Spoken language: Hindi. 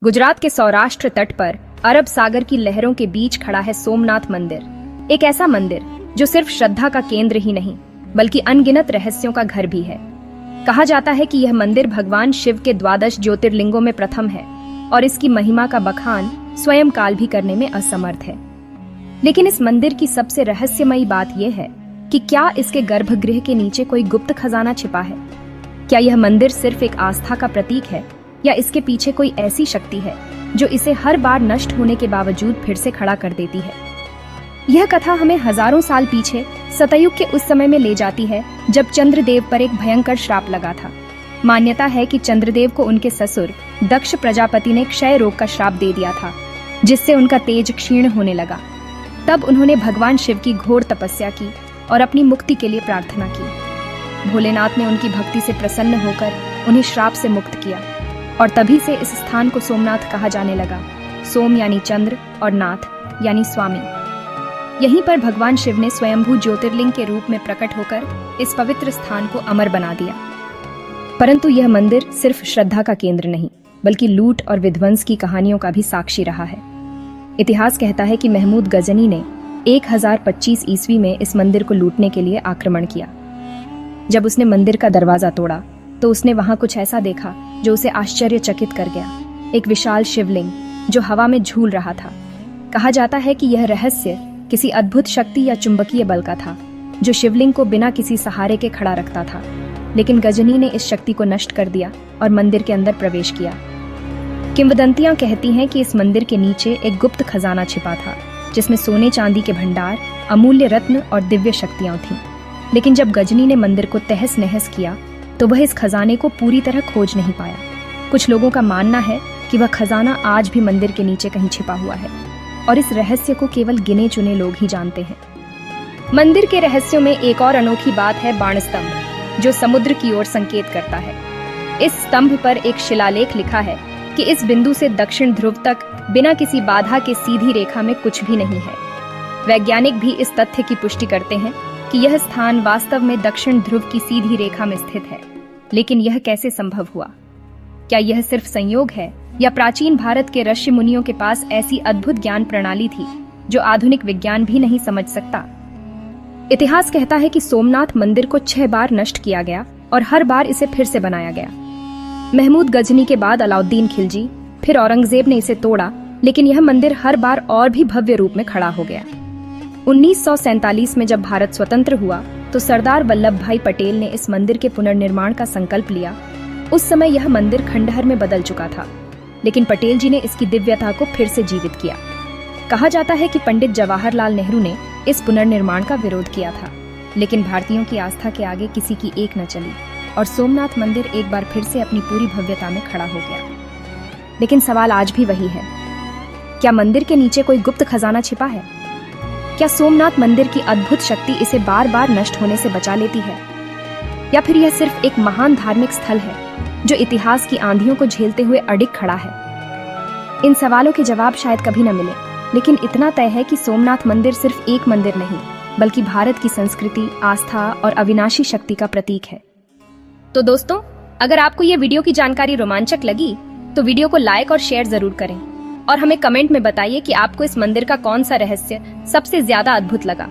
गुजरात के सौराष्ट्र तट पर अरब सागर की लहरों के बीच खड़ा है सोमनाथ मंदिर। एक ऐसा मंदिर जो सिर्फ श्रद्धा का केंद्र ही नहीं बल्कि अनगिनत रहस्यों का घर भी है। कहा जाता है कि यह मंदिर भगवान शिव के 12 ज्योतिर्लिंगों में प्रथम है और इसकी महिमा का बखान स्वयं काल भी करने में असमर्थ है। लेकिन इस मंदिर की सबसे रहस्यमयी बात यह है कि क्या इसके गर्भगृह के नीचे कोई गुप्त खजाना छिपा है। क्या यह मंदिर सिर्फ एक आस्था का प्रतीक है या इसके पीछे कोई ऐसी शक्ति है जो इसे हर बार नष्ट होने के बावजूद फिर से खड़ा कर देती है। यह कथा हमें हजारों साल पीछे सतयुग के उस समय में ले जाती है जब चंद्रदेव पर एक भयंकर श्राप लगा था। मान्यता है कि चंद्रदेव को उनके ससुर दक्ष प्रजापति ने क्षय रोग का श्राप दे दिया था, जिससे उनका तेज क्षीण होने लगा। तब उन्होंने भगवान शिव की घोर तपस्या की और अपनी मुक्ति के लिए प्रार्थना की। भोलेनाथ ने उनकी भक्ति से प्रसन्न होकर उन्हें श्राप से मुक्त किया और तभी से इस स्थान को सोमनाथ कहा जाने लगा। सोम यानी चंद्र और नाथ यानी स्वामी। यहीं पर भगवान शिव ने स्वयंभू ज्योतिर्लिंग के रूप में प्रकट होकर इस पवित्र स्थान को अमर बना दिया। परंतु यह मंदिर सिर्फ श्रद्धा का केंद्र नहीं बल्कि लूट और विध्वंस की कहानियों का भी साक्षी रहा है। इतिहास कहता है कि महमूद गजनी ने 1025 ईस्वी में इस मंदिर को लूटने के लिए आक्रमण किया। जब उसने मंदिर का दरवाजा तोड़ा तो उसने वहां कुछ ऐसा देखा जो उसे आश्चर्यचकित कर गया। एक विशाल शिवलिंग जो हवा में झूल रहा था। कहा जाता है कि यह रहस्य किसी अद्भुत शक्ति या चुंबकीय बल का था जो शिवलिंग को बिना किसी सहारे के खड़ा रखता था। लेकिन गजनी ने इस शक्ति को नष्ट कर दिया और मंदिर के अंदर प्रवेश किया। किंवदंतियां कहती हैं कि इस मंदिर के नीचे एक गुप्त खजाना छिपा था जिसमें सोने चांदी के भंडार, अमूल्य रत्न और दिव्य शक्तियां थीं। लेकिन जब गजनी ने मंदिर को तहस नहस किया तो वह इस खजाने को पूरी तरह खोज नहीं पाया। कुछ लोगों का मानना है कि वह खजाना आज भी मंदिर के नीचे कहीं छिपा हुआ है और इस रहस्य को केवल गिने चुने लोग ही जानते हैं। मंदिर के रहस्यों में एक और अनोखी बात है बाण स्तंभ, जो समुद्र की ओर संकेत करता है। इस स्तंभ पर एक शिलालेख लिखा है कि इस बिंदु से दक्षिण ध्रुव तक बिना किसी बाधा के सीधी रेखा में कुछ भी नहीं है। वैज्ञानिक भी इस तथ्य की पुष्टि करते हैं कि यह स्थान वास्तव में दक्षिण ध्रुव की सीधी रेखा में स्थित है। लेकिन यह कैसे संभव हुआ? क्या यह सिर्फ संयोग है या प्राचीन भारत के ऋषि मुनियों के पास ऐसी अद्भुत ज्ञान प्रणाली थी जो आधुनिक विज्ञान भी नहीं समझ सकता? इतिहास कहता है कि सोमनाथ मंदिर को 6 बार नष्ट किया गया और हर बार इसे फिर से बनाया गया। महमूद गजनी के बाद अलाउद्दीन खिलजी, फिर औरंगजेब ने इसे तोड़ा, लेकिन यह मंदिर हर बार और भी भव्य रूप में खड़ा हो गया। 1947 में जब भारत स्वतंत्र हुआ तो सरदार वल्लभ भाई पटेल ने इस मंदिर के पुनर्निर्माण का संकल्प लिया। उस समय यह मंदिर खंडहर में बदल चुका था, लेकिन पटेल जी ने इसकी दिव्यता को फिर से जीवित किया। कहा जाता है कि पंडित जवाहरलाल नेहरू ने इस पुनर्निर्माण का विरोध किया था, लेकिन भारतीयों की आस्था के आगे किसी की एक न चली और सोमनाथ मंदिर एक बार फिर से अपनी पूरी भव्यता में खड़ा हो गया। लेकिन सवाल आज भी वही है, क्या मंदिर के नीचे कोई गुप्त खजाना छिपा है? क्या सोमनाथ मंदिर की अद्भुत शक्ति इसे बार बार नष्ट होने से बचा लेती है, या फिर यह सिर्फ एक महान धार्मिक स्थल है जो इतिहास की आंधियों को झेलते हुए अडिग खड़ा है? इन सवालों के जवाब शायद कभी न मिले, लेकिन इतना तय है कि सोमनाथ मंदिर सिर्फ एक मंदिर नहीं बल्कि भारत की संस्कृति, आस्था और अविनाशी शक्ति का प्रतीक है। तो दोस्तों, अगर आपको ये वीडियो की जानकारी रोमांचक लगी तो वीडियो को लाइक और शेयर जरूर करें और हमें कमेंट में बताइए कि आपको इस मंदिर का कौन सा रहस्य सबसे ज्यादा अद्भुत लगा।